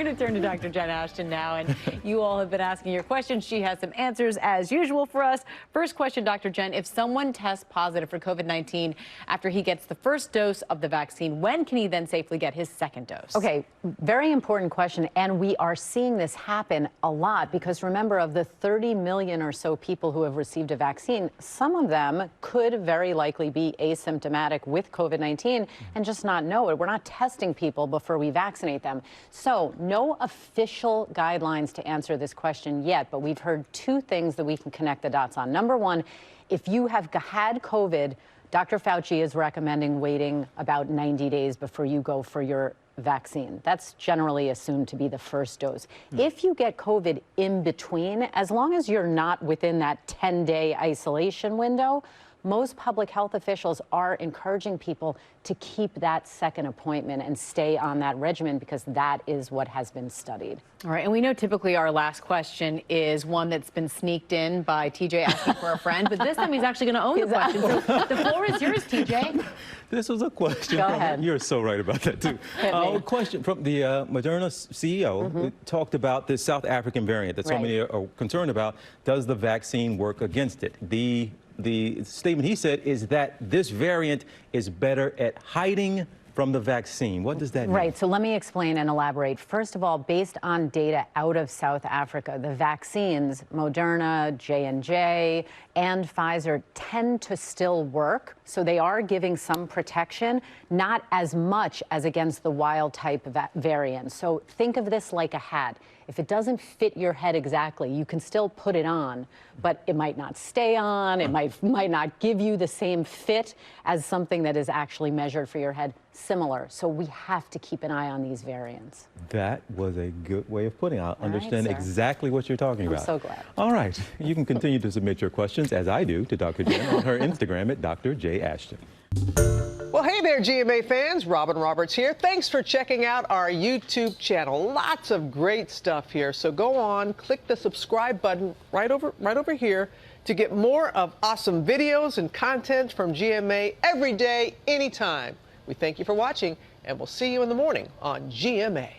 We're going to turn to Dr. Jen Ashton now, and you all have been asking your questions. She has some answers as usual for us. First question, Dr. Jen, if someone tests positive for COVID-19 after he gets the first dose of the vaccine, when can he then safely get his second dose? Okay, very important question, and we are seeing this happen a lot because remember, of the 30 million or so people who have received a vaccine, some of them could very likely be asymptomatic with COVID-19 and just not know it. We're not testing people before we vaccinate them. So no official guidelines to answer this question yet, but we've heard two things that we can connect the dots on. Number one, if you have had COVID, Dr. Fauci is recommending waiting about 90 days before you go for your vaccine. That's generally assumed to be the first dose. If you get COVID in between, as long as you're not within that 10-day isolation window, most public health officials are encouraging people to keep that second appointment and stay on that regimen because that is what has been studied. All right, and we know typically our last question is one that's been sneaked in by TJ asking for a friend, but this time he's actually going to own the question. So the floor is yours, TJ. This was a question. Go ahead. You're so right about that, too. A question from the Moderna CEO who talked about the South African variant that so many are concerned about. Does the vaccine work against it? The statement he said is that this variant is better at hiding from the vaccine. What does that mean? Right, so let me explain and elaborate. First of all, based on data out of South Africa, the vaccines, Moderna, J&J, and Pfizer tend to still work. So they are giving some protection, not as much as against the wild type variant. So think of this like a hat. If it doesn't fit your head exactly, you can still put it on, but it might not stay on. It might not give you the same fit as something that is actually measured for your head. Similar. So we have to keep an eye on these variants. That was a good way of putting it. I understand exactly what you're talking about. I'm so glad. All right. You can continue to submit your questions, as I do, to Dr. Jen on her Instagram at Dr. J. Ashton. Well, hey there, GMA fans. Robin Roberts here. Thanks for checking out our YouTube channel. Lots of great stuff here. So go on, click the subscribe button right over here to get more of awesome videos and content from GMA every day, anytime. We thank you for watching, and we'll see you in the morning on GMA.